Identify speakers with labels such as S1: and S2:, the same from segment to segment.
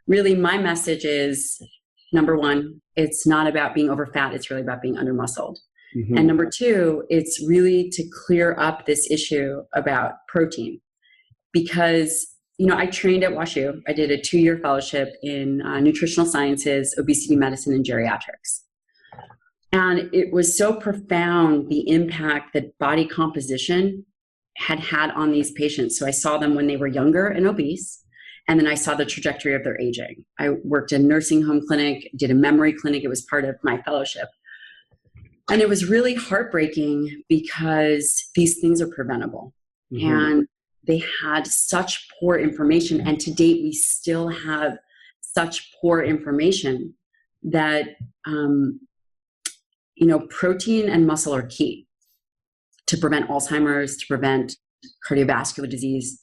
S1: really my message is, number one, it's not about being over fat. It's really about being under muscled. Mm-hmm. And number two, it's really to clear up this issue about protein, because, I trained at WashU. I did a 2-year fellowship in nutritional sciences, obesity medicine, and geriatrics. And it was so profound, the impact that body composition had on these patients. So I saw them when they were younger and obese, and then I saw the trajectory of their aging. I worked in a nursing home clinic, did a memory clinic. It was part of my fellowship. And it was really heartbreaking because these things are preventable. Mm-hmm. And they had such poor information. And to date, we still have such poor information that, protein and muscle are key to prevent Alzheimer's, to prevent cardiovascular disease,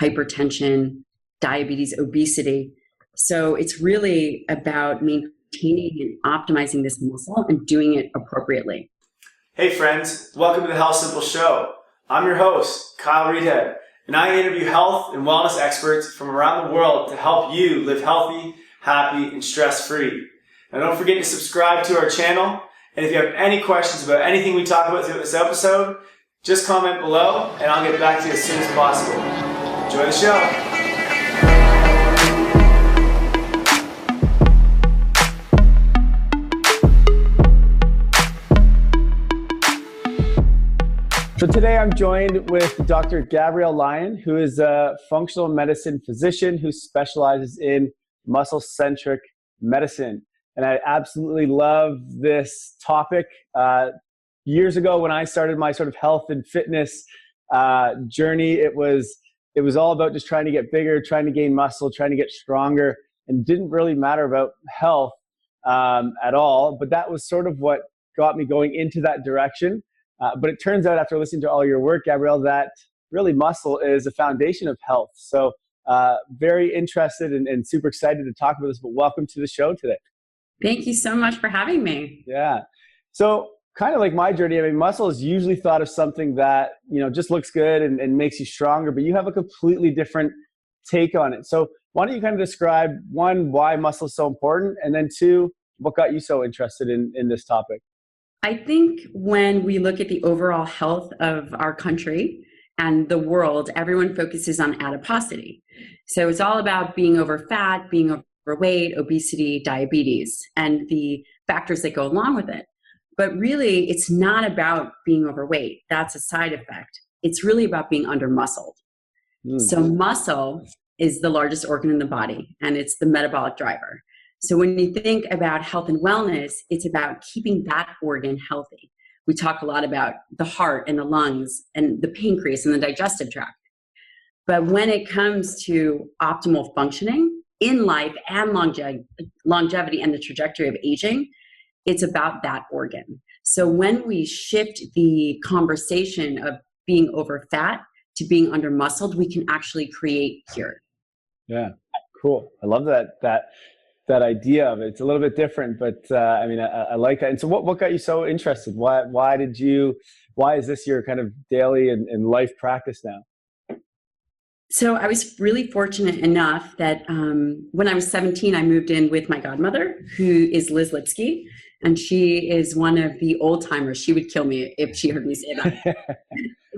S1: hypertension, diabetes, obesity. So it's really about maintaining and optimizing this muscle and doing it appropriately.
S2: Hey friends, welcome to the HealthSimple Show. I'm your host, Kyle Reedhead, and I interview health and wellness experts from around the world to help you live healthy, happy, and stress-free. Now don't forget to subscribe to our channel, and if you have any questions about anything we talk about throughout this episode, just comment below and I'll get back to you as soon as possible. Enjoy the show. So today I'm joined with Dr. Gabrielle Lyon, who is a functional medicine physician who specializes in muscle-centric medicine. And I absolutely love this topic. Years ago when I started my sort of health and fitness journey, it was all about just trying to get bigger, trying to gain muscle, trying to get stronger, and didn't really matter about health at all. But that was sort of what got me going into that direction. But it turns out after listening to all your work, Gabrielle, that really muscle is a foundation of health. So very interested and super excited to talk about this, but welcome to the show today.
S1: Thank you so much for having me.
S2: Yeah. So kind of like my journey, I mean, muscle is usually thought of something that, just looks good and makes you stronger, but you have a completely different take on it. So why don't you kind of describe, one, why muscle is so important, and then two, what got you so interested in this topic?
S1: I think when we look at the overall health of our country and the world, everyone focuses on adiposity. So it's all about being over fat, being overweight, obesity, diabetes, and the factors that go along with it. But really, it's not about being overweight. That's a side effect. It's really about being under muscled. So muscle is the largest organ in the body, and it's the metabolic driver. So when you think about health and wellness, it's about keeping that organ healthy. We talk a lot about the heart and the lungs and the pancreas and the digestive tract. But when it comes to optimal functioning in life and longevity and the trajectory of aging, it's about that organ. So when we shift the conversation of being over fat to being under muscled, we can actually create cure.
S2: Yeah, cool. I love that idea of it. It's a little bit different, but I like that. And so what got you so interested? Why is this your kind of daily and life practice now?
S1: So I was really fortunate enough that when I was 17, I moved in with my godmother, who is Liz Lipsky, and she is one of the old timers. She would kill me if she heard me say that.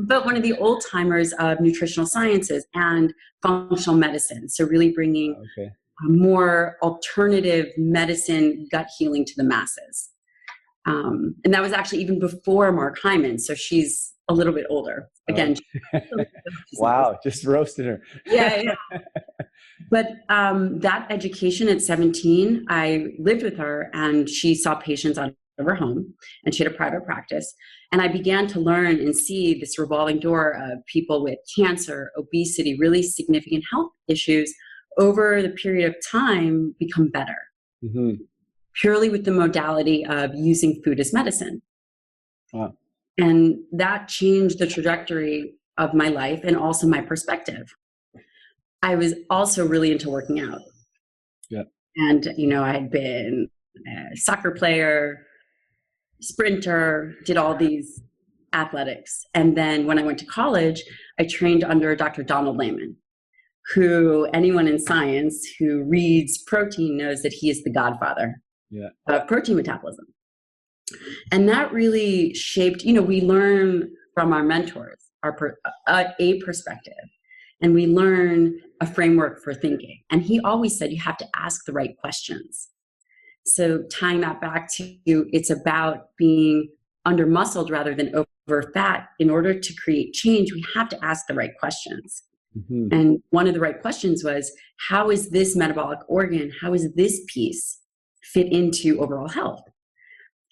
S1: But one of the old timers of nutritional sciences and functional medicine. So really bringing more alternative medicine, gut healing to the masses. And that was actually even before Mark Hyman. So she's a little bit older. Again.
S2: Wow, just roasted her.
S1: Yeah. But that education at 17, I lived with her and she saw patients out of her home and she had a private practice. And I began to learn and see this revolving door of people with cancer, obesity, really significant health issues over the period of time become better, purely with the modality of using food as medicine.
S2: Wow.
S1: And that changed the trajectory of my life and also my perspective. I was also really into working out.
S2: Yeah.
S1: And, I had been a soccer player, sprinter, did all these athletics. And then when I went to college, I trained under Dr. Donald Layman, who anyone in science who reads protein knows that he is the godfather of protein metabolism. And that really shaped, we learn from our mentors, a perspective, and we learn a framework for thinking. And he always said, you have to ask the right questions. So tying that back to it's about being under muscled rather than over fat. In order to create change, we have to ask the right questions. Mm-hmm. And one of the right questions was, how is this metabolic organ, how is this piece fit into overall health?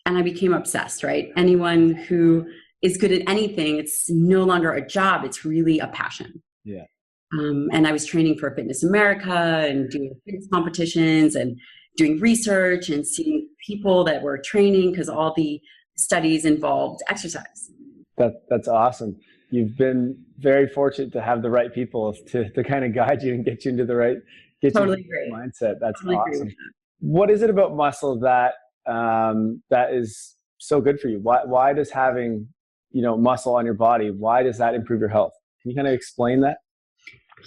S1: And I became obsessed, right? Anyone who is good at anything, it's no longer a job, it's really a passion.
S2: Yeah.
S1: And I was training for Fitness America and doing fitness competitions and doing research and seeing people that were training because all the studies involved exercise.
S2: That's awesome. You've been very fortunate to have the right people to kind of guide you and get you into the right mindset. That's totally awesome. What is it about muscle that that is so good for you? Why does having muscle on your body, why does that improve your health? Can you kind of explain that?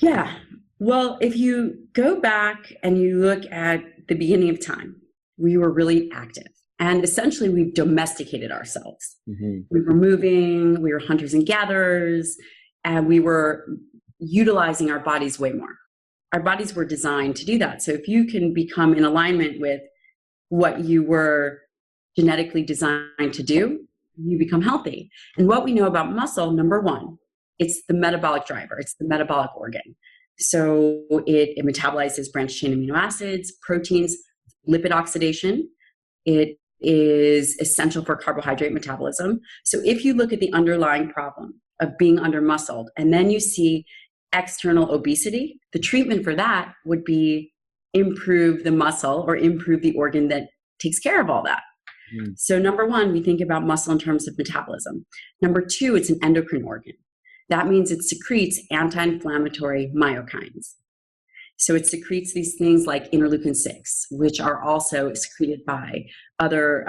S1: Yeah. Well, if you go back and you look at the beginning of time, we were really active. And essentially, we've domesticated ourselves. Mm-hmm. We were moving, we were hunters and gatherers, and we were utilizing our bodies way more. Our bodies were designed to do that. So if you can become in alignment with what you were genetically designed to do, you become healthy. And what we know about muscle, number one, it's the metabolic driver. It's the metabolic organ. So it metabolizes branched chain amino acids, proteins, lipid oxidation. It is essential for carbohydrate metabolism. So if you look at the underlying problem of being under-muscled, and then you see external obesity, the treatment for that would be improve the muscle or improve the organ that takes care of all that. Mm. So number one, we think about muscle in terms of metabolism. Number two, it's an endocrine organ. That means it secretes anti-inflammatory myokines. So it secretes these things like interleukin-6, which are also secreted by other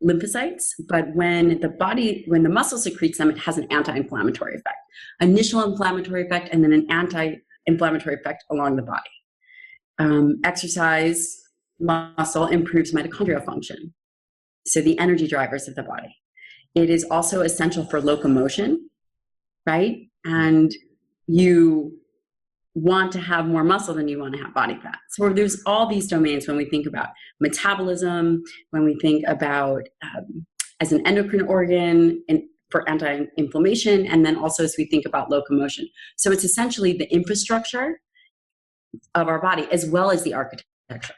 S1: lymphocytes. But when the muscle secretes them, it has an anti-inflammatory effect. Initial inflammatory effect, and then an anti-inflammatory effect along the body. Exercise, muscle improves mitochondrial function. So the energy drivers of the body. It is also essential for locomotion, right? And you want to have more muscle than you want to have body fat. So there's all these domains when we think about metabolism, when we think about as an endocrine organ and for anti-inflammation, and then also as we think about locomotion. So it's essentially the infrastructure of our body as well as the architecture.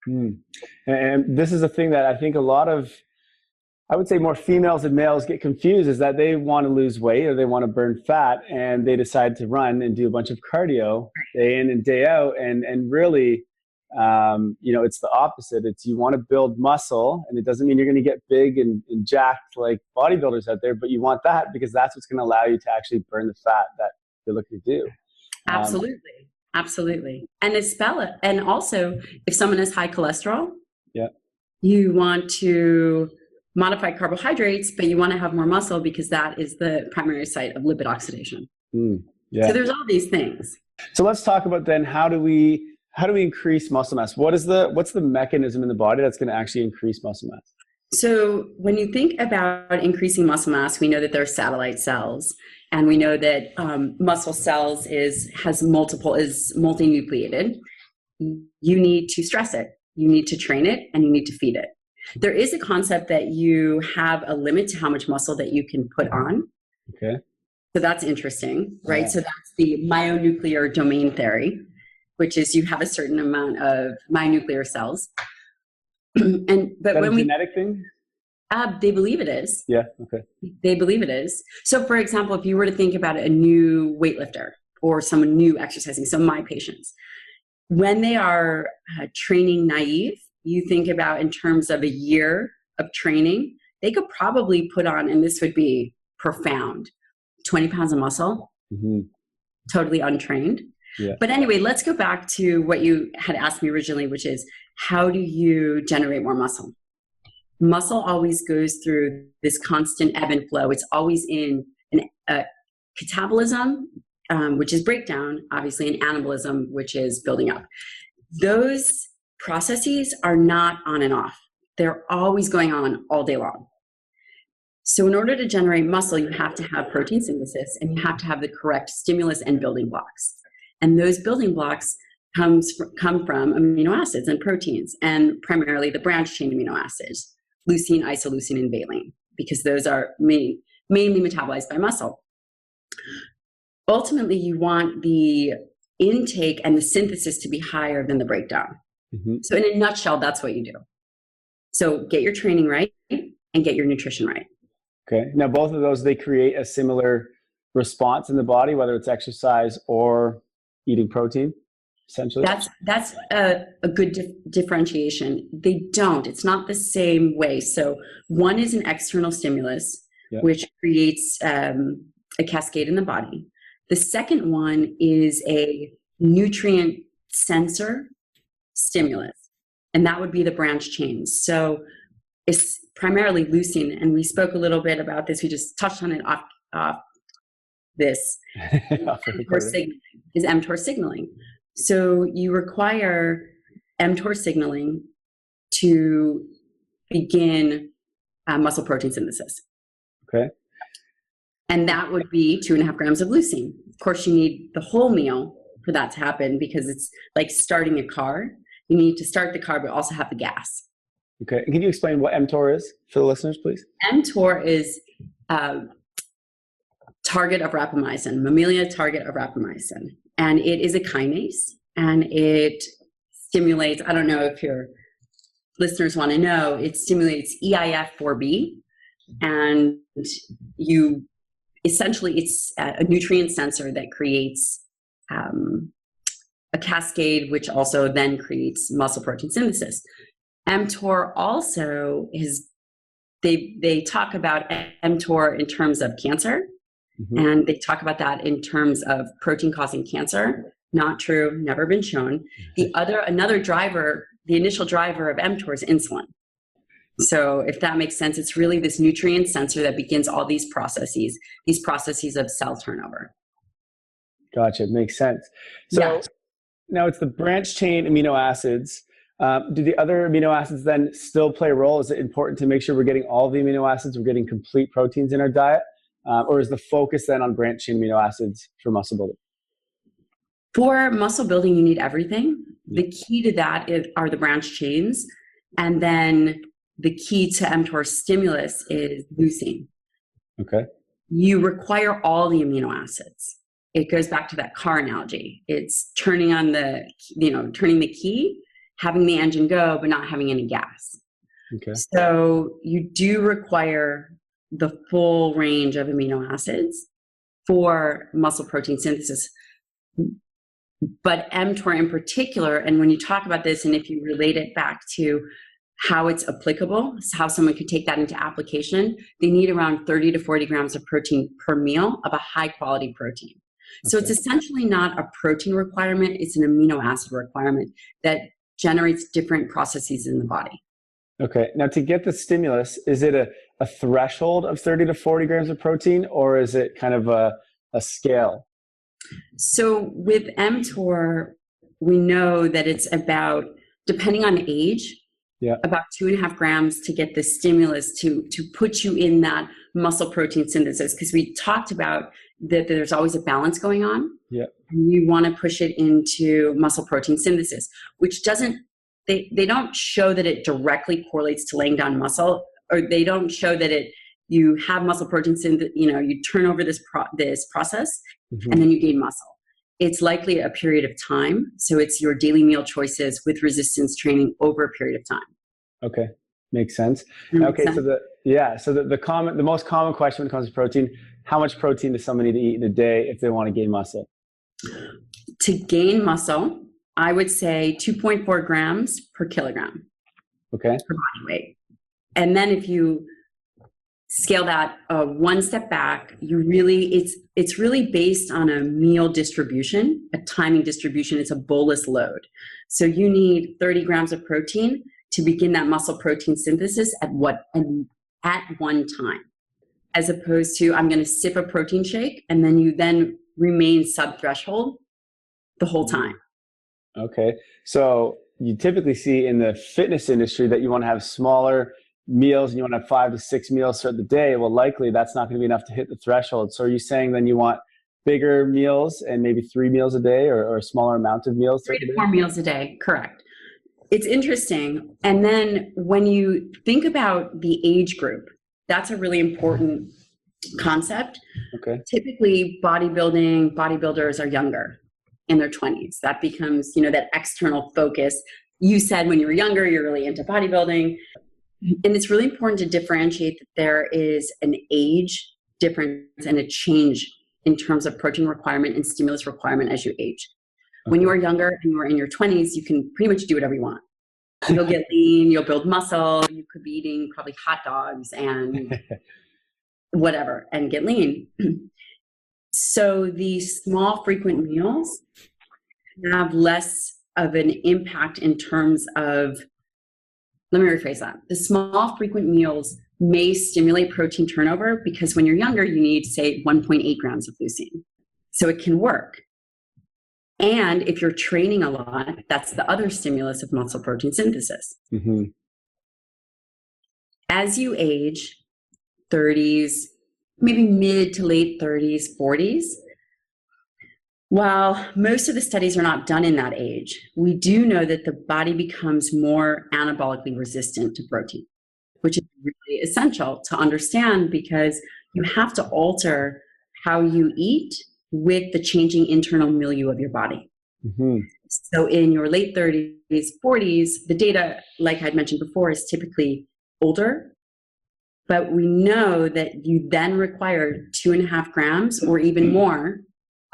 S2: Mm. And this is a thing that I think a lot of, I would say more females than males get confused, is that they want to lose weight or they want to burn fat and they decide to run and do a bunch of cardio day in and day out. And really, it's the opposite. It's you want to build muscle, and it doesn't mean you're going to get big and jacked like bodybuilders out there, but you want that because that's what's going to allow you to actually burn the fat that you're looking to do.
S1: Absolutely. Absolutely. And and also if someone has high cholesterol, you want to modify carbohydrates, but you want to have more muscle because that is the primary site of lipid oxidation. So there's all these things.
S2: So let's talk about then how do we increase muscle mass? What's the mechanism in the body that's going to actually increase muscle mass?
S1: So when you think about increasing muscle mass, we know that there are satellite cells, and we know that muscle cells is multinucleated. You need to stress it, you need to train it, and you need to feed it. There is a concept that you have a limit to how much muscle that you can put on.
S2: Okay.
S1: So that's interesting, right?
S2: Yeah.
S1: So that's the myonuclear domain theory, which is you have a certain amount of myonuclear cells. But
S2: is that a genetic thing?
S1: They believe it is.
S2: Yeah. Okay.
S1: They believe it is. So for example, if you were to think about a new weightlifter or someone new exercising, so my patients, when they are training naive, you think about in terms of a year of training, they could probably put on, and this would be profound, 20 pounds of muscle, totally untrained.
S2: Yeah.
S1: But anyway, let's go back to what you had asked me originally, which is how do you generate more muscle? Muscle always goes through this constant ebb and flow. It's always in a catabolism which is breakdown, obviously, and anabolism, which is building up. Those processes are not on and off. They're always going on all day long. So in order to generate muscle, you have to have protein synthesis, and you have to have the correct stimulus and building blocks. And those building blocks come from amino acids and proteins, and primarily the branched chain amino acids, leucine, isoleucine, and valine, because those are mainly metabolized by muscle. Ultimately, you want the intake and the synthesis to be higher than the breakdown. So in a nutshell, that's what you do. So get your training right and get your nutrition right.
S2: Okay. Now, both of those, they create a similar response in the body, whether it's exercise or eating protein, essentially?
S1: That's a good differentiation. They don't. It's not the same way. So one is an external stimulus, which creates a cascade in the body. The second one is a nutrient sensor stimulus, and that would be the branched chains. So it's primarily leucine, and we spoke a little bit about this. We just touched on it off this. Mtor signaling. So you require mTOR signaling to begin muscle protein synthesis.
S2: Okay.
S1: And that would be 2.5 grams of leucine. Of course, you need the whole meal for that to happen, because it's like starting a car. You need to start the car, but also have the gas.
S2: Okay. And can you explain what mTOR is for the listeners, please?
S1: mTOR is target of rapamycin, mammalia target of rapamycin. And it is a kinase, and it stimulates, I don't know if your listeners want to know, it stimulates EIF4B, and essentially it's a nutrient sensor that creates a cascade, which also then creates muscle protein synthesis. mTOR also is, they talk about mTOR in terms of cancer, and they talk about that in terms of protein causing cancer. Not true, never been shown. Another driver, the initial driver of mTOR is insulin. So if that makes sense, it's really this nutrient sensor that begins all these processes of cell turnover.
S2: Gotcha, makes sense. So now it's the branched chain amino acids. Do the other amino acids then still play a role? Is it important to make sure we're getting all the amino acids, we're getting complete proteins in our diet? Or is the focus then on branched chain amino acids for muscle building?
S1: For muscle building, you need everything. The key to that are the branched chains. And then the key to mTOR stimulus is leucine. Okay. You require all the amino acids. It goes back to that car analogy. It's turning the key, having the engine go, but not having any gas. Okay. So you do require the full range of amino acids for muscle protein synthesis. But mTOR in particular, and when you talk about this, and if you relate it back to how it's applicable, how someone could take that into application, they need around 30 to 40 grams of protein per meal of a high quality protein. Okay. So it's essentially not a protein requirement, it's an amino acid requirement that generates different processes in the body.
S2: Okay, now to get the stimulus, is it a threshold of 30 to 40 grams of protein, or is it kind of a scale?
S1: So with mTOR, we know that it's about, depending on age, about 2.5 grams to get the stimulus to put you in that muscle protein synthesis. Because we talked about that there's always a balance going on. Yeah. And you want to push it into muscle protein synthesis, which doesn't, they don't show that it directly correlates to laying down muscle, or they don't show that you have muscle protein synthesis, you turn over this process and then you gain muscle. It's likely a period of time. So it's your daily meal choices with resistance training over a period of time. Okay.
S2: Makes sense. Okay. So the most common question when it comes to protein, how much protein does someone need to eat in a day if they want to gain muscle?
S1: To gain muscle, I would say 2.4 grams per kilogram.
S2: Okay.
S1: Per body weight. And then if you scale that one step back, it's really based on a meal distribution, a timing distribution. It's a bolus load. So you need 30 grams of protein to begin that muscle protein synthesis at one time, as opposed to I'm going to sip a protein shake, and then you then remain sub-threshold the whole time.
S2: Okay. So you typically see in the fitness industry that you want to have smaller meals and you want to have 5 to 6 meals throughout the day. Well, likely that's not going to be enough to hit the threshold. So are you saying then you want bigger meals and maybe 3 meals a day or a smaller amount of meals?
S1: 3 to 4 meals a day, correct. It's interesting. And then when you think about the age group, that's a really important concept.
S2: Okay.
S1: Typically, bodybuilders are younger, in their 20s. That becomes, that external focus. You said when you were younger, you're really into bodybuilding. And it's really important to differentiate that there is an age difference and a change in terms of protein requirement and stimulus requirement as you age. Okay. When you are younger and you are in your 20s, you can pretty much do whatever you want. You'll get lean, you'll build muscle, you could be eating probably hot dogs and whatever and get lean. So these small frequent meals have less of an impact in terms of, let me rephrase that. The small frequent meals may stimulate protein turnover because when you're younger, you need, say, 1.8 grams of leucine. So it can work. And if you're training a lot, that's the other stimulus of muscle protein synthesis. Mm-hmm. As you age, 30s, maybe mid to late 30s, 40s, while most of the studies are not done in that age, we do know that the body becomes more anabolically resistant to protein, which is really essential to understand because you have to alter how you eat with the changing internal milieu of your body. Mm-hmm. So in your late 30s, 40s, the data, like I'd mentioned before, is typically older. But we know that you then require 2.5 grams or even more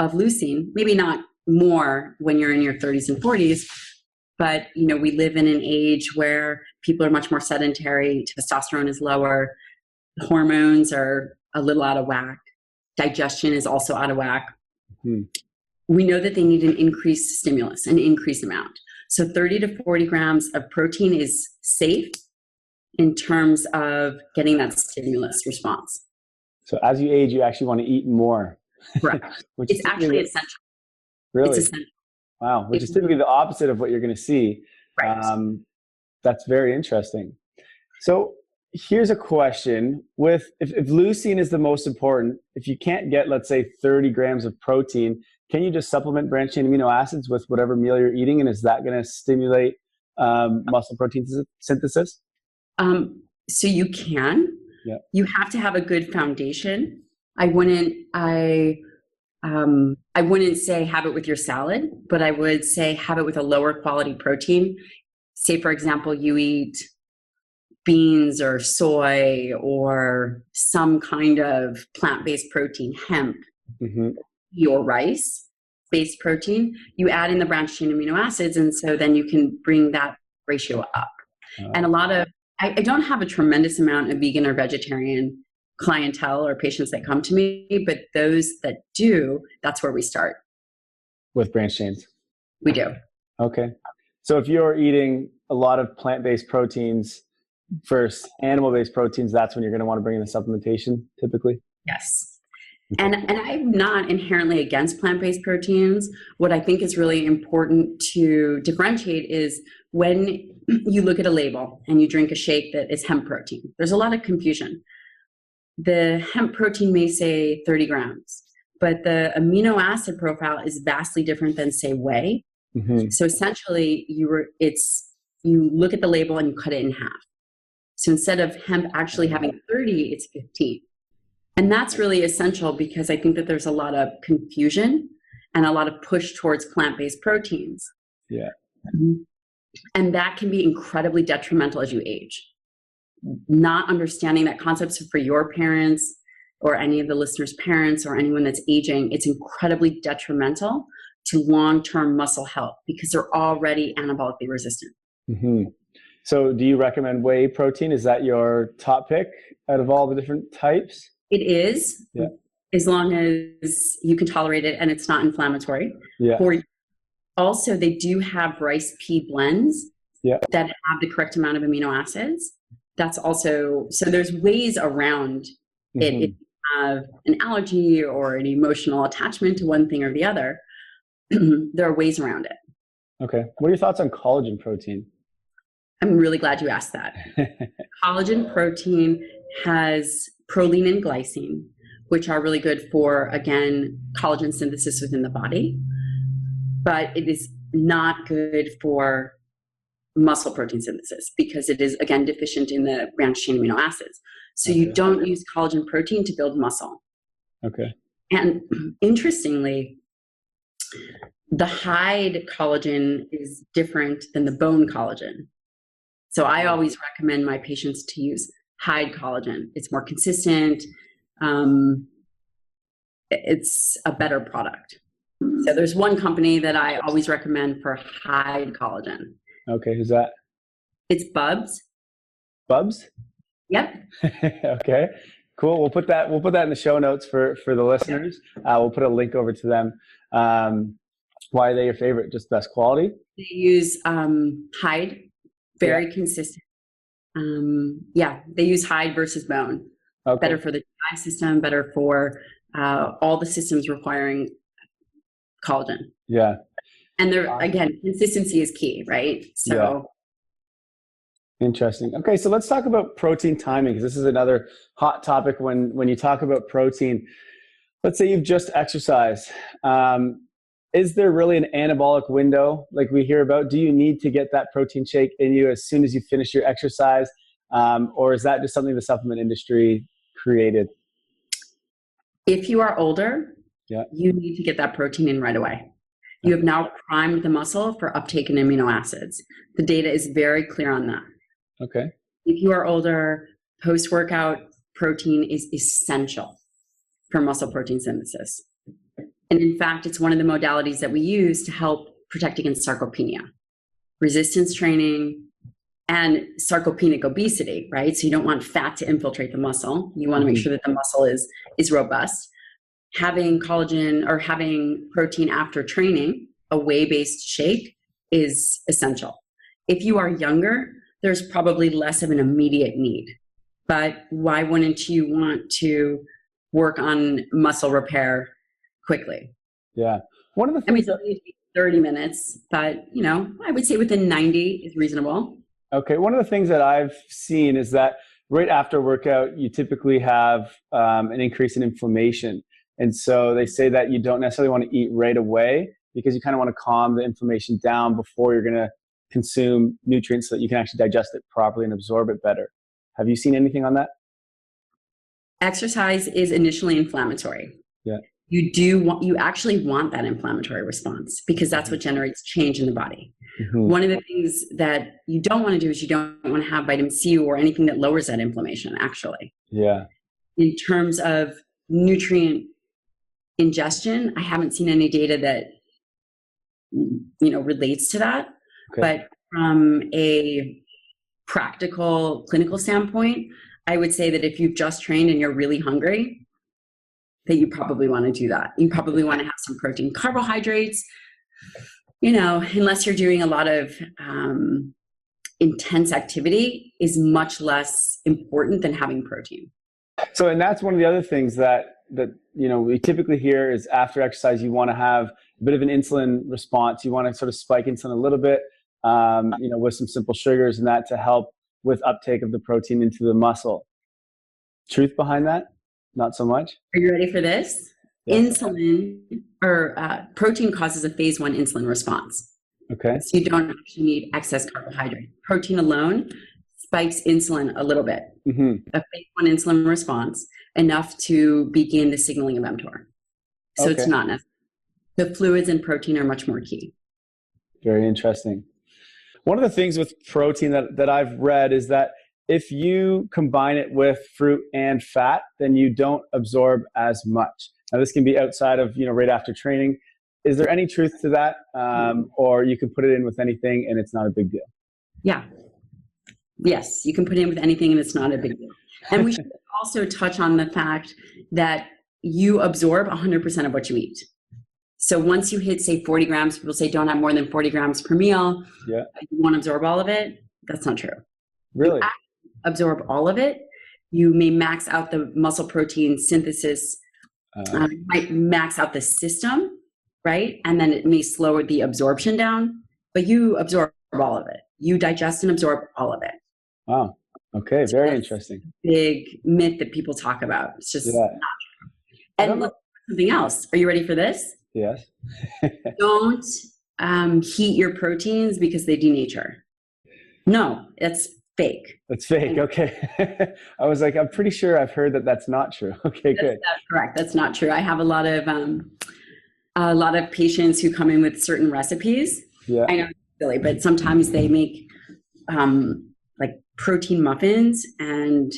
S1: of leucine, maybe not more when you're in your 30s and 40s, but we live in an age where people are much more sedentary, testosterone is lower, hormones are a little out of whack, digestion is also out of whack. Mm-hmm. We know that they need an increased stimulus, an increased amount. So 30 to 40 grams of protein is safe in terms of getting that stimulus response.
S2: So as you age, you actually want to eat more.
S1: Correct. It's actually essential.
S2: Really?
S1: It's essential.
S2: Wow, which is typically the opposite of what you're going to see.
S1: Right.
S2: That's very interesting. So here's a question. If leucine is the most important, if you can't get, let's say, 30 grams of protein, can you just supplement branched-chain amino acids with whatever meal you're eating? And is that going to stimulate muscle protein synthesis?
S1: So you can. Yeah. You have to have a good foundation. I wouldn't say have it with your salad, but I would say have it with a lower quality protein. Say, for example, you eat beans or soy or some kind of plant-based protein, hemp, mm-hmm. or rice-based protein. You add in the branched-chain amino acids, and so then you can bring that ratio up. And I don't have a tremendous amount of vegan or vegetarian clientele or patients that come to me, but those that do, that's where we start.
S2: With branched chains?
S1: We do.
S2: Okay. So if you're eating a lot of plant-based proteins versus animal-based proteins, that's when you're going to want to bring in the supplementation typically?
S1: Yes. And I'm not inherently against plant-based proteins. What I think is really important to differentiate is when you look at a label and you drink a shake that is hemp protein, there's a lot of confusion. The hemp protein may say 30 grams, but the amino acid profile is vastly different than, say, whey. Mm-hmm. So essentially, you look at the label and you cut it in half. So instead of hemp actually having 30, it's 15. And that's really essential because I think that there's a lot of confusion and a lot of push towards plant-based proteins.
S2: Yeah.
S1: Mm-hmm. And that can be incredibly detrimental as you age. Not understanding that concept. So for your parents or any of the listeners' parents or anyone that's aging, it's incredibly detrimental to long-term muscle health because they're already anabolically resistant. Mm-hmm.
S2: So do you recommend whey protein? Is that your top pick out of all the different types?
S1: It is, yeah. As long as you can tolerate it and it's not inflammatory. Yeah. Also, they do have rice pea blends that have the correct amount of amino acids. That's also, so there's ways around it. Mm-hmm. It's have an allergy or an emotional attachment to one thing or the other, there are ways around it.
S2: Okay. What are your thoughts on collagen protein?
S1: I'm really glad you asked that. Collagen protein has proline and glycine, which are really good for, again, collagen synthesis within the body, but it is not good for muscle protein synthesis because it is, again, deficient in the branched chain amino acids. So you don't use collagen protein to build muscle.
S2: Okay.
S1: And interestingly, the hide collagen is different than the bone collagen. So I always recommend my patients to use hide collagen. It's more consistent. It's a better product. So there's one company that I always recommend for hide collagen.
S2: Okay, who's that?
S1: It's Bubs.
S2: Bubs?
S1: Yep.
S2: Okay, cool. We'll put that in the show notes for the listeners. We'll put a link over to them. Why are they your favorite? Just best quality?
S1: They use hide, very consistent. They use hide versus bone.
S2: Okay.
S1: Better for the GI system, better for all the systems requiring collagen.
S2: Yeah.
S1: And they're, again, consistency is key, right? So
S2: interesting. Okay, so let's talk about protein timing, because this is another hot topic when you talk about protein. Let's say you've just exercised. Is there really an anabolic window like we hear about? Do you need to get that protein shake in you as soon as you finish your exercise? Or is that just something the supplement industry created?
S1: If you are older, you need to get that protein in right away. You have now primed the muscle for uptake in amino acids. The data is very clear on that.
S2: Okay.
S1: If you are older, post-workout protein is essential for muscle protein synthesis. And in fact, it's one of the modalities that we use to help protect against sarcopenia, resistance training, and sarcopenic obesity, right? So you don't want fat to infiltrate the muscle. You want to make sure that the muscle is robust. Having collagen or having protein after training, a whey-based shake, is essential. If you are younger, there's probably less of an immediate need. But why wouldn't you want to work on muscle repair quickly?
S2: Yeah. One of the things
S1: it takes 30 minutes, but I would say within 90 is reasonable.
S2: Okay. One of the things that I've seen is that right after workout, you typically have an increase in inflammation. And so they say that you don't necessarily want to eat right away because you kind of want to calm the inflammation down before you're going to consume nutrients so that you can actually digest it properly and absorb it better. Have you seen anything on that?
S1: Exercise is initially inflammatory.
S2: Yeah.
S1: You actually want that inflammatory response because that's what generates change in the body. Mm-hmm. One of the things that you don't want to do is you don't want to have vitamin C or anything that lowers that inflammation, actually.
S2: Yeah.
S1: In terms of nutrient ingestion, I haven't seen any data that relates to that. Okay. But from a practical clinical standpoint, I would say that if you've just trained and you're really hungry, that you probably want to do that. You probably want to have some protein. Carbohydrates, unless you're doing a lot of intense activity, is much less important than having protein.
S2: So, and that's one of the other things that we typically hear is after exercise, you want to have a bit of an insulin response. You want to sort of spike insulin a little bit, with some simple sugars and that to help with uptake of the protein into the muscle. Truth behind that? Not so much.
S1: Are you ready for this? Yeah. Insulin or protein causes a phase 1 insulin response.
S2: Okay.
S1: So you don't actually need excess carbohydrate. Protein alone spikes insulin a little bit. Mm-hmm. A phase 1 insulin response, enough to begin the signaling of mTOR. So It's not necessary. The fluids and protein are much more key.
S2: Very interesting. One of the things with protein that I've read is that if you combine it with fruit and fat, then you don't absorb as much. Now, this can be outside of, right after training. Is there any truth to that? Or you can put it in with anything and it's not a big deal?
S1: Yeah. Yes, you can put it in with anything and it's not a big deal. And we should also touch on the fact that you absorb 100% of what you eat. So once you hit, say, 40 grams, people say don't have more than 40 grams per meal. Yeah. You want to absorb all of it. That's not true.
S2: Really?
S1: You absorb all of it You may max out the muscle protein synthesis, might max out the system, right? And then it may slow the absorption down, but you absorb all of it. You digest and absorb all of it.
S2: Wow. Okay. Very interesting.
S1: Big myth that people talk about. It's just not true. And look, something else. Are you ready for this?
S2: Yes.
S1: Don't heat your proteins because they denature. No, that's fake.
S2: That's fake. Okay. I was like, I'm pretty sure I've heard that that's not true. Okay, good.
S1: That's correct. That's not true. I have a lot of patients who come in with certain recipes.
S2: Yeah.
S1: I know it's silly, but sometimes they make like protein muffins and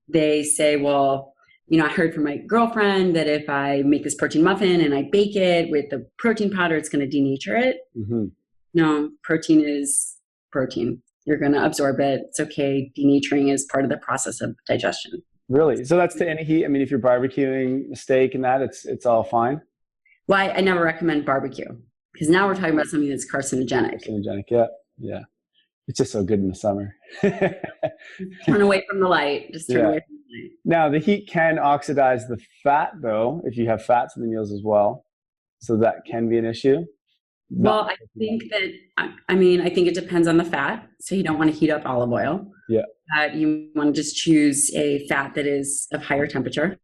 S1: they say, well, I heard from my girlfriend that if I make this protein muffin and I bake it with the protein powder, it's going to denature it. Mm-hmm. No, protein is protein. You're going to absorb it. It's okay. Denaturing is part of the process of digestion.
S2: Really? So that's to any heat? I mean, if you're barbecuing a steak and that, it's all fine?
S1: Well, I never recommend barbecue because now we're talking about something that's carcinogenic.
S2: Carcinogenic, yeah. Yeah. It's just so good in the summer.
S1: Turn away from the light. Just turn away from the light.
S2: Now, the heat can oxidize the fat, though, if you have fats in the meals as well. So that can be an issue.
S1: Well, I think it depends on the fat. So you don't want to heat up olive oil.
S2: Yeah.
S1: You want to just choose a fat that is of higher temperature.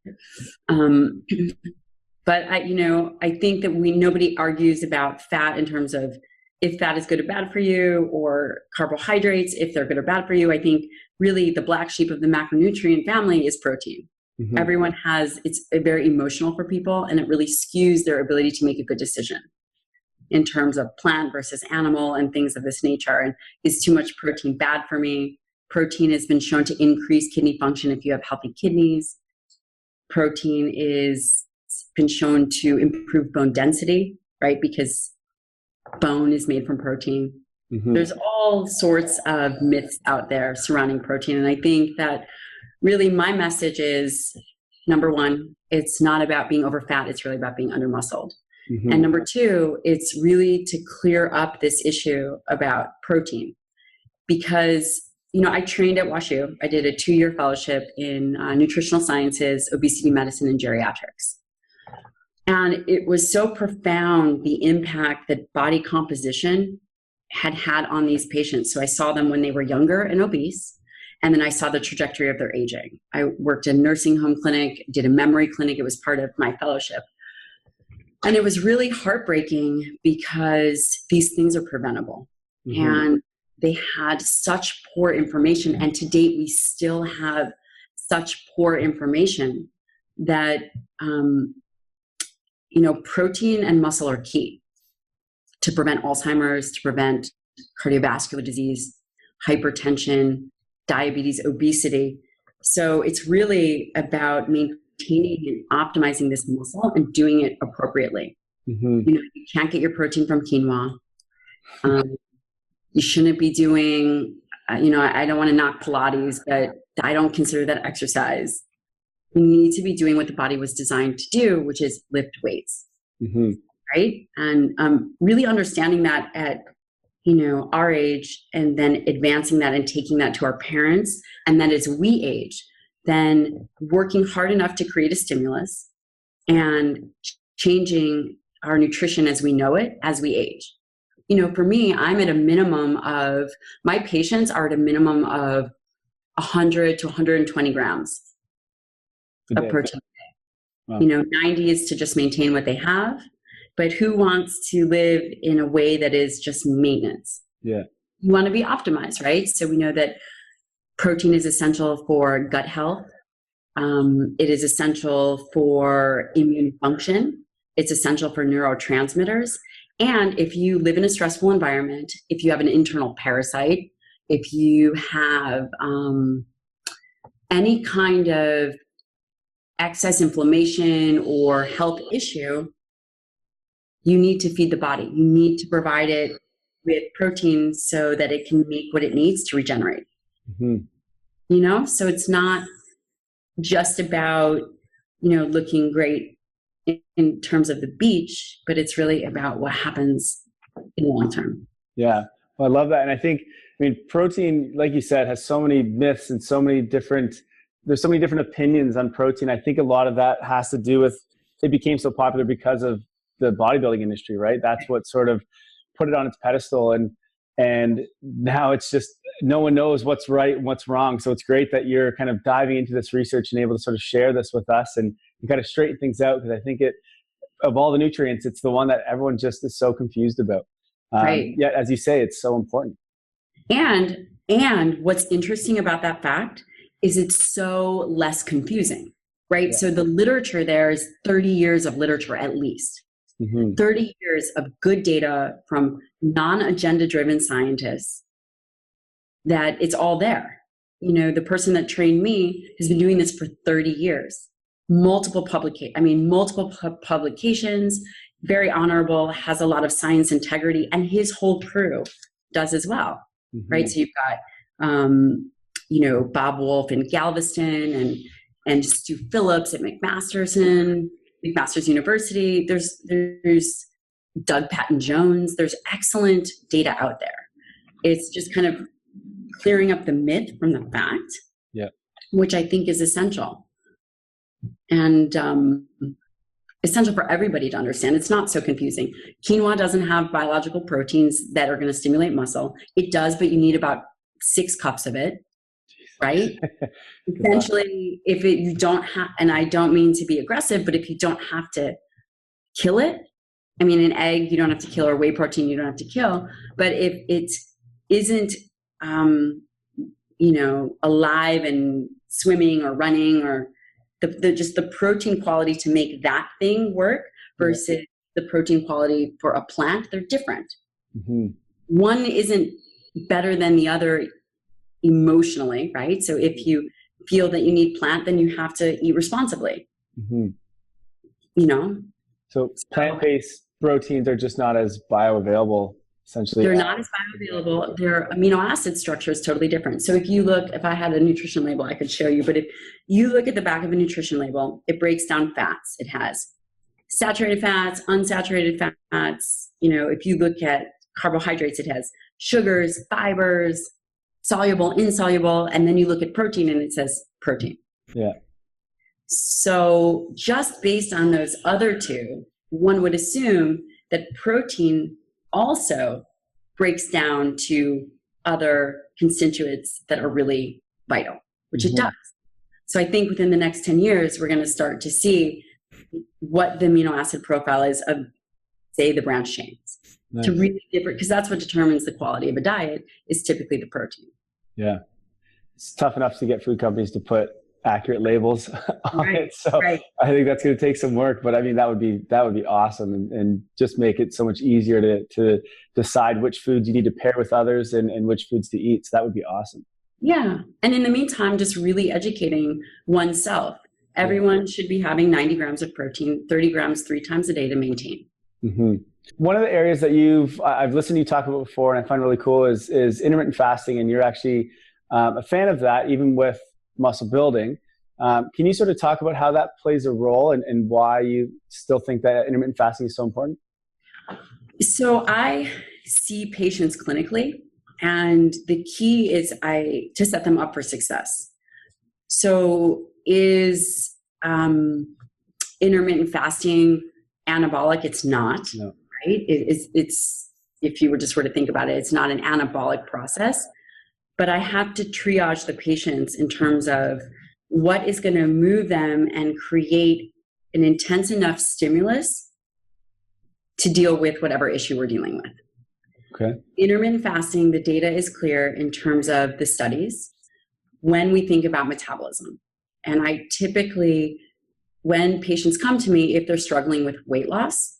S1: But I think that nobody argues about fat in terms of if fat is good or bad for you, or carbohydrates, if they're good or bad for you. I think really the black sheep of the macronutrient family is protein. Mm-hmm. Everyone it's very emotional for people, and it really skews their ability to make a good decision in terms of plant versus animal and things of this nature. And is too much protein bad for me? Protein has been shown to increase kidney function if you have healthy kidneys. Protein is been shown to improve bone density, right? Because bone is made from protein. Mm-hmm. There's all sorts of myths out there surrounding protein. And I think that really my message is, number one, it's not about being over fat. It's really about being under muscled. Mm-hmm. And number two, it's really to clear up this issue about protein. Because, I trained at WashU. I did a 2-year fellowship in nutritional sciences, obesity medicine, and geriatrics. And it was so profound, the impact that body composition had on these patients. So I saw them when they were younger and obese, and then I saw the trajectory of their aging. I worked in a nursing home clinic, did a memory clinic. It was part of my fellowship. And it was really heartbreaking because these things are preventable. Mm-hmm. And they had such poor information. And to date, we still have such poor information that, protein and muscle are key to prevent Alzheimer's, to prevent cardiovascular disease, hypertension, diabetes, obesity. So it's really about maintaining and optimizing this muscle and doing it appropriately. Mm-hmm. You can't get your protein from quinoa. You shouldn't be doing, I don't want to knock Pilates, but I don't consider that exercise. You need to be doing what the body was designed to do, which is lift weights, mm-hmm. right? And really understanding that at, our age, and then advancing that and taking that to our parents. And then as we age, then working hard enough to create a stimulus and changing our nutrition as we know it as we age. For me, I'm at a minimum of, my patients are at a minimum of 100 to 120 grams of protein a day. Wow. 90 is to just maintain what they have, but who wants to live in a way that is just maintenance?
S2: Yeah.
S1: You want to be optimized, right? So we know that protein is essential for gut health. It is essential for immune function. It's essential for neurotransmitters. And if you live in a stressful environment, if you have an internal parasite, if you have any kind of excess inflammation or health issue, you need to feed the body. You need to provide it with protein so that it can make what it needs to regenerate. Mm-hmm. So it's not just about, looking great in terms of the beach, but it's really about what happens in the long term.
S2: Yeah. Well, I love that. And I think, protein, like you said, has so many myths and so many different, there's so many different opinions on protein. I think a lot of that has to do with it became so popular because of the bodybuilding industry, right? That's what sort of put it on its pedestal. And now it's just, no one knows what's right and what's wrong. So it's great that you're kind of diving into this research and able to sort of share this with us and kind of straighten things out. Because I think of all the nutrients, it's the one that everyone just is so confused about.
S1: Right.
S2: Yet, as you say, it's so important.
S1: And what's interesting about that fact is it's so less confusing, right? Yeah. So the literature there is 30 years of literature at least. 30 years of good data from non-agenda driven scientists that it's all there. You know, the person that trained me has been doing this for 30 years. Multiple publications, very honorable, has a lot of science integrity, and his whole crew does as well, right? So you've got, Bob Wolf in Galveston and Stu Phillips at McMaster's University. There's Doug Patton-Jones. There's excellent data out there. It's just kind of clearing up the myth from the fact, which I think is essential. And essential for everybody to understand. It's not so confusing. Quinoa doesn't have biological proteins that are going to stimulate muscle. It does, but you need about 6 cups of it, right? Essentially, you don't have, and I don't mean to be aggressive, but if you don't have to kill it, I mean, an egg, you don't have to kill, or whey protein, you don't have to kill. But if it isn't, alive and swimming or running, or just the protein quality to make that thing work versus the protein quality for a plant, they're different. One isn't better than the other emotionally, right? So if you feel that you need plant, then you have to eat responsibly.
S2: So plant-based proteins are just not as bioavailable, essentially.
S1: They're not as bioavailable. Their amino acid structure is totally different. So if I had a nutrition label, I could show you, but if you look at the back of a nutrition label, it breaks down fats. It has saturated fats, unsaturated fats. If you look at carbohydrates, it has sugars, fibers, soluble, insoluble, and then you look at protein and it says protein.
S2: Yeah.
S1: So just based on those other two, one would assume that protein also breaks down to other constituents that are really vital, which it does. So I think within the next 10 years, we're going to start to see what the amino acid profile is of, say, the branched chains. Nice. To really different, because that's what determines the quality of a diet, is typically the protein.
S2: Yeah. It's tough enough to get food companies to put accurate labels on it. So I think that's going to take some work, but I mean, that would be awesome, and just make it so much easier to decide which foods you need to pair with others and which foods to eat. So that would be awesome.
S1: Yeah. And in the meantime, just really educating oneself. Everyone should be having 90 grams of protein, 30 grams 3 times a day to maintain.
S2: One of the areas that I've listened to you talk about before, and I find really cool, is intermittent fasting. And you're actually a fan of that, even with muscle building. Can you sort of talk about how that plays a role and why you still think that intermittent fasting is so important?
S1: So I see patients clinically, and the key is to set them up for success. So is intermittent fasting anabolic? It's not, no. Right? It's if you were to sort of think about it, it's not an anabolic process. But I have to triage the patients in terms of what is going to move them and create an intense enough stimulus to deal with whatever issue we're dealing with.
S2: Okay.
S1: Intermittent fasting, the data is clear in terms of the studies when we think about metabolism. And I typically, when patients come to me, if they're struggling with weight loss,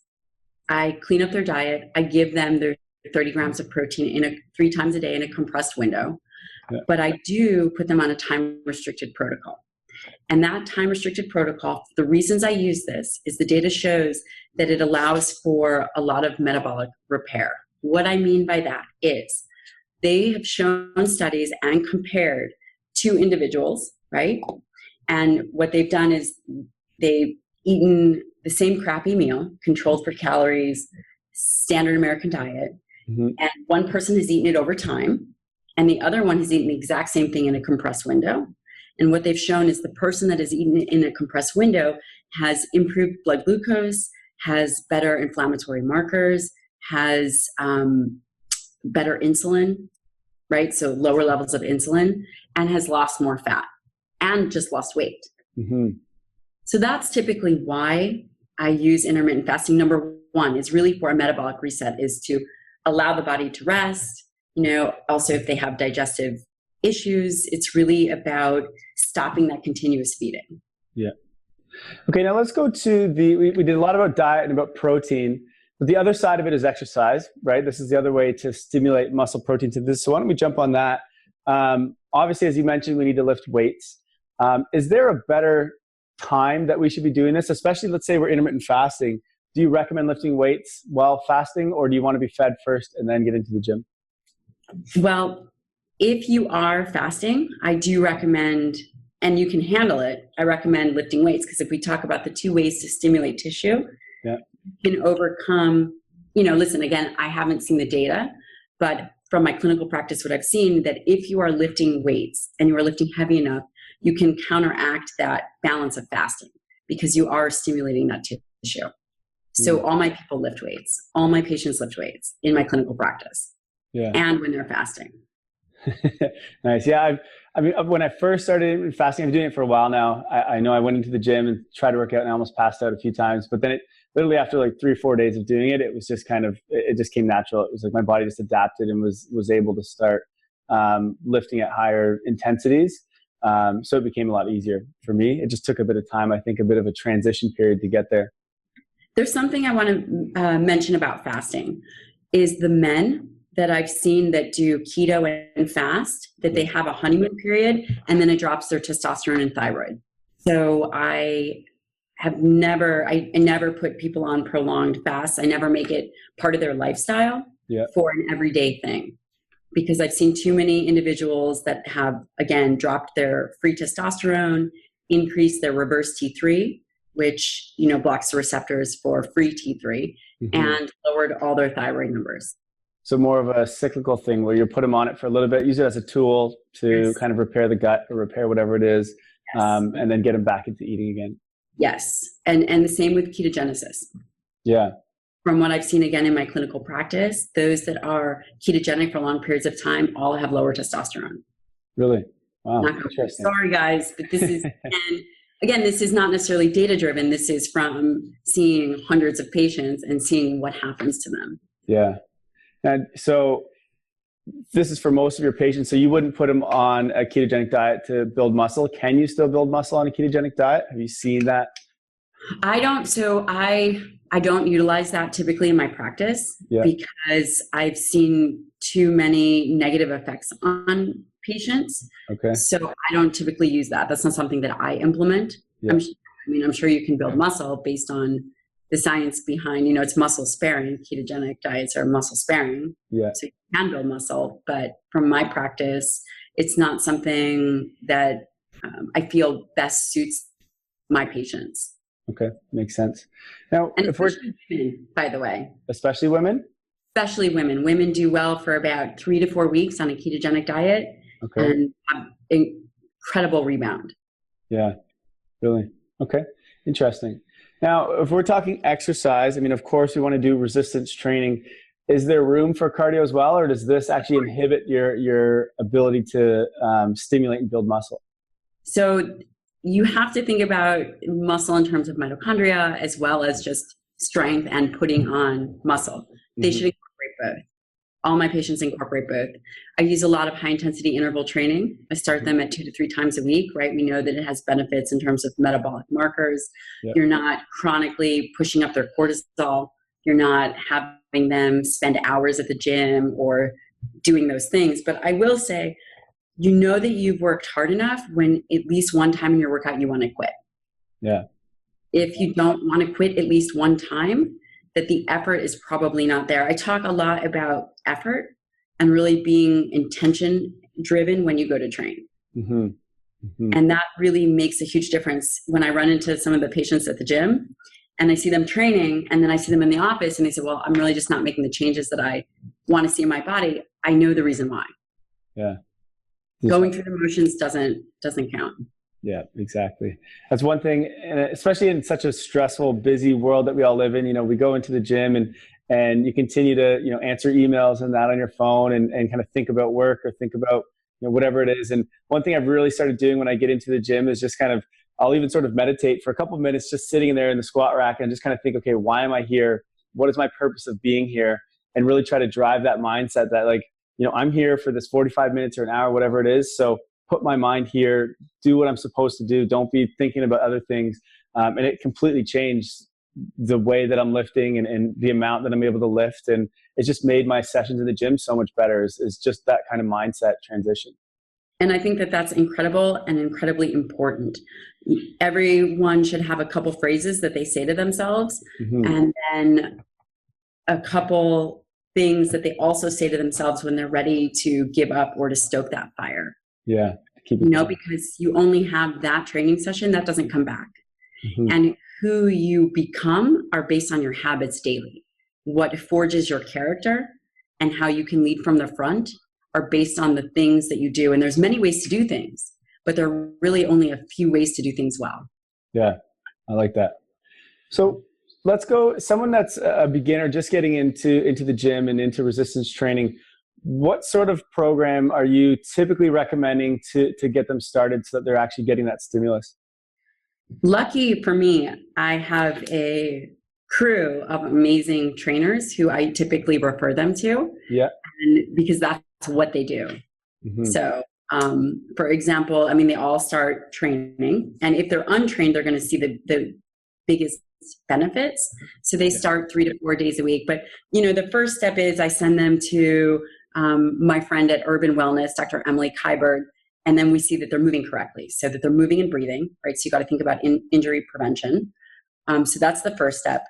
S1: I clean up their diet. I give them their 30 grams of protein 3 times a day in a compressed window. Yeah. But I do put them on a time-restricted protocol. And that time-restricted protocol, the reasons I use this is the data shows that it allows for a lot of metabolic repair. What I mean by that is they have shown studies and compared 2 individuals, right? And what they've done is they've eaten the same crappy meal, controlled for calories, standard American diet, and one person has eaten it over time, and the other one has eaten the exact same thing in a compressed window. And what they've shown is the person that has eaten in a compressed window has improved blood glucose, has better inflammatory markers, has better insulin, right? So lower levels of insulin, and has lost more fat and just lost weight.
S2: Mm-hmm.
S1: So that's typically why I use intermittent fasting. Number one is really for a metabolic reset, is to allow the body to rest. Also if they have digestive issues, it's really about stopping that continuous feeding.
S2: Yeah. Okay, now let's go to we did a lot about diet and about protein, but the other side of it is exercise, right? This is the other way to stimulate muscle protein to this. So why don't we jump on that? Obviously, as you mentioned, we need to lift weights. Is there a better time that we should be doing this? Especially, let's say we're intermittent fasting. Do you recommend lifting weights while fasting, or do you want to be fed first and then get into the gym?
S1: Well, if you are fasting, I do recommend, and you can handle it, I recommend lifting weights, because if we talk about the two ways to stimulate tissue, you can overcome, listen, again, I haven't seen the data, but from my clinical practice, what I've seen, that if you are lifting weights and you are lifting heavy enough, you can counteract that balance of fasting because you are stimulating that tissue. So all my people lift weights. All my patients lift weights in my clinical practice and when they're fasting.
S2: Nice. Yeah. I mean, when I first started fasting, I've been doing it for a while now. I know I went into the gym and tried to work out and I almost passed out a few times, but then it literally after like 3 or 4 days of doing it, it was just it just came natural. It was like my body just adapted and was able to start lifting at higher intensities. So it became a lot easier for me. It just took a bit of time. I think a bit of a transition period to get there.
S1: There's something I want to mention about fasting is the men that I've seen that do keto and fast, that they have a honeymoon period and then it drops their testosterone and thyroid. So I never put people on prolonged fasts. I never make it part of their lifestyle for an everyday thing, because I've seen too many individuals that have, again, dropped their free testosterone, increased their reverse T3, which, blocks the receptors for free T3, and lowered all their thyroid numbers.
S2: So more of a cyclical thing where you put them on it for a little bit, use it as a tool to kind of repair the gut or repair whatever it is, and then get them back into eating again.
S1: Yes. And the same with ketogenesis. Yeah. From what I've seen, again, in my clinical practice, those that are ketogenic for long periods of time all have lower testosterone.
S2: Really? Wow. Interesting.
S1: Sorry, guys, but this is, and again, this is not necessarily data-driven. This is from seeing hundreds of patients and seeing what happens to them.
S2: Yeah. And so this is for most of your patients. So you wouldn't put them on a ketogenic diet to build muscle. Can you still build muscle on a ketogenic diet? Have you seen that?
S1: I don't. So I don't utilize that typically in my practice because I've seen too many negative effects on patients. Okay. So I don't typically use that. That's not something that I implement. Yeah. I'm sure you can build muscle based on the science behind, it's muscle sparing. Ketogenic diets are muscle sparing. Yeah. So you can build muscle, but from my practice, it's not something that I feel best suits my patients.
S2: Okay. Makes sense. Now,
S1: and especially women, by the way.
S2: Especially women?
S1: Especially women. Women do well for about 3 to 4 weeks on a ketogenic diet and have incredible rebound.
S2: Yeah. Really? Okay. Interesting. Now, if we're talking exercise, of course, we want to do resistance training. Is there room for cardio as well, or does this actually inhibit your ability to stimulate and build muscle?
S1: So you have to think about muscle in terms of mitochondria as well as just strength and putting on muscle. They should incorporate both. All my patients incorporate both. I use a lot of high intensity interval training. I start them at 2 to 3 times a week, right? We know that it has benefits in terms of metabolic markers. Yep. You're not chronically pushing up their cortisol. You're not having them spend hours at the gym or doing those things. But I will say, that you've worked hard enough when at least one time in your workout you want to quit. Yeah. If you don't want to quit at least one time, that the effort is probably not there. I talk a lot about effort and really being intention driven when you go to train. Mm-hmm. Mm-hmm. And that really makes a huge difference when I run into some of the patients at the gym and I see them training and then I see them in the office and they say, well, I'm really just not making the changes that I want to see in my body. I know the reason why.
S2: Yeah.
S1: Going through the motions doesn't count.
S2: Yeah, exactly. That's one thing, and especially in such a stressful, busy world that we all live in. We go into the gym and you continue to answer emails and that on your phone and kind of think about work or think about whatever it is. And one thing I've really started doing when I get into the gym is just kind of, I'll even sort of meditate for a couple of minutes, just sitting in there in the squat rack and just kind of think, okay, why am I here? What is my purpose of being here? And really try to drive that mindset that I'm here for this 45 minutes or an hour, whatever it is. So put my mind here, do what I'm supposed to do. Don't be thinking about other things. And it completely changed the way that I'm lifting and the amount that I'm able to lift. And it's just made my sessions in the gym so much better is just that kind of mindset transition.
S1: And I think that that's incredible and incredibly important. Everyone should have a couple phrases that they say to themselves, and then a couple things that they also say to themselves when they're ready to give up or to stoke that fire.
S2: Yeah.
S1: Because you only have that training session, that doesn't come back. And who you become are based on your habits daily. What forges your character and how you can lead from the front are based on the things that you do. And there's many ways to do things, but there are really only a few ways to do things well.
S2: Yeah, I like that. So let's go, someone that's a beginner just getting into the gym and into resistance training, what sort of program are you typically recommending to get them started so that they're actually getting that stimulus?
S1: Lucky for me, I have a crew of amazing trainers who I typically refer them to.
S2: Yeah.
S1: And because that's what they do. So, for example, they all start training, and if they're untrained, they're going to see the biggest benefits. So they start 3 to 4 days a week. But, the first step is I send them to my friend at Urban Wellness, Dr. Emily Kyberg, and then we see that they're moving correctly, so that they're moving and breathing, right? So you got to think about injury prevention. So that's the first step.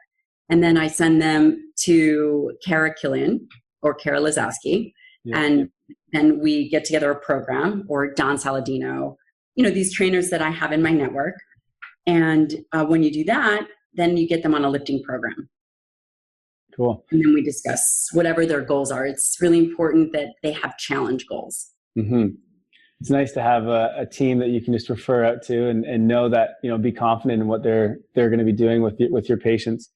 S1: And then I send them to Kara Killian or Kara Lazowski, and then we get together a program, or Don Saladino, these trainers that I have in my network. And when you do that, then you get them on a lifting program.
S2: Cool.
S1: And then we discuss whatever their goals are. It's really important that they have challenge goals.
S2: It's nice to have a team that you can just refer out to and know that, be confident in what they're going to be doing with your patients.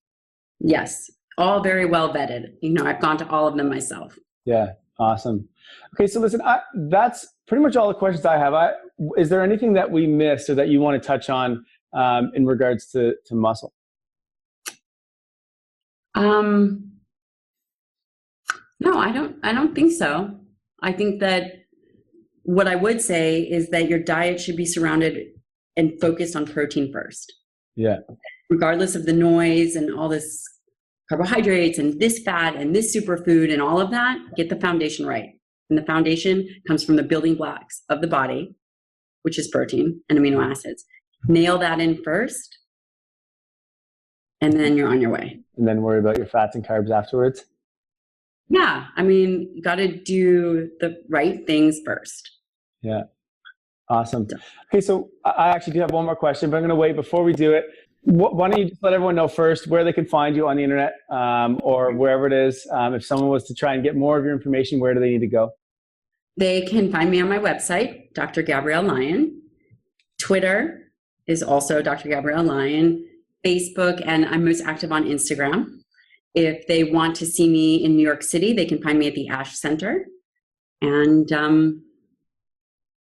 S1: Yes. All very well vetted. I've gone to all of them myself.
S2: Yeah. Awesome. Okay. So listen, that's pretty much all the questions I have. Is there anything that we missed or that you want to touch on in regards to muscle?
S1: No, I don't think so. I think that what I would say is that your diet should be surrounded and focused on protein first.
S2: Yeah.
S1: Regardless of the noise and all this carbohydrates and this fat and this superfood and all of that, get the foundation right. And the foundation comes from the building blocks of the body, which is protein and amino acids. Nail that in first, and then you're on your way.
S2: And then worry about your fats and carbs afterwards?
S1: Yeah. You got to do the right things first.
S2: Yeah. Awesome. Okay. So I actually do have one more question, but I'm going to wait before we do it. Why don't you just let everyone know first where they can find you on the internet or wherever it is. If someone was to try and get more of your information, where do they need to go?
S1: They can find me on my website, Dr. Gabrielle Lyon. Twitter is also Dr. Gabrielle Lyon. Facebook, and I'm most active on Instagram. If they want to see me in New York City, they can find me at the Ash Center. And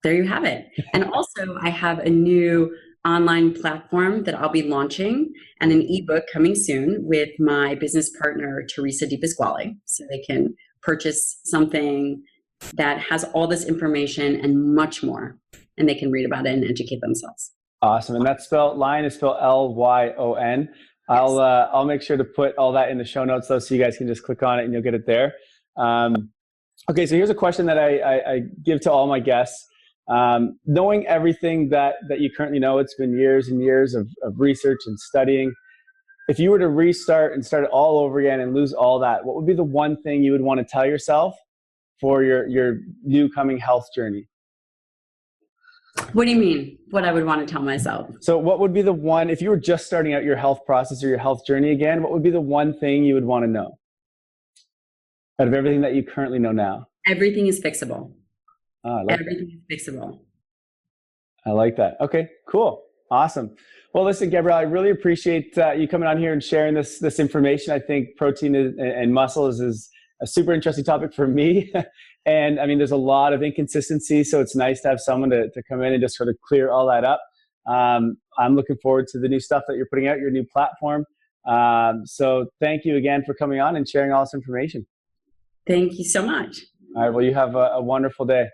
S1: there you have it. And also, I have a new online platform that I'll be launching and an ebook coming soon with my business partner, Teresa Di Pasquale. So they can purchase something that has all this information and much more, and they can read about it and educate themselves.
S2: Awesome. And that's spelled, Lyon is spelled Lyon. I'll make sure to put all that in the show notes though, so you guys can just click on it and you'll get it there. Okay, so here's a question that I give to all my guests. Knowing everything that you currently know, it's been years and years of research and studying. If you were to restart and start it all over again and lose all that, what would be the one thing you would want to tell yourself for your new coming health journey?
S1: What do you mean? What I would want to tell myself?
S2: So what would be the one, if you were just starting out your health process or your health journey again, what would be the one thing you would want to know out of everything that you currently know now?
S1: Everything is fixable.
S2: I like that.
S1: Everything is fixable.
S2: I like that. Okay, cool. Awesome. Well, listen, Gabrielle, I really appreciate you coming on here and sharing this information. I think protein and muscle is a super interesting topic for me. And I mean, there's a lot of inconsistency, so it's nice to have someone to come in and just sort of clear all that up. I'm looking forward to the new stuff that you're putting out, your new platform. So thank you again for coming on and sharing all this information.
S1: Thank you so much.
S2: All right, well, you have a wonderful day.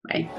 S1: Bye.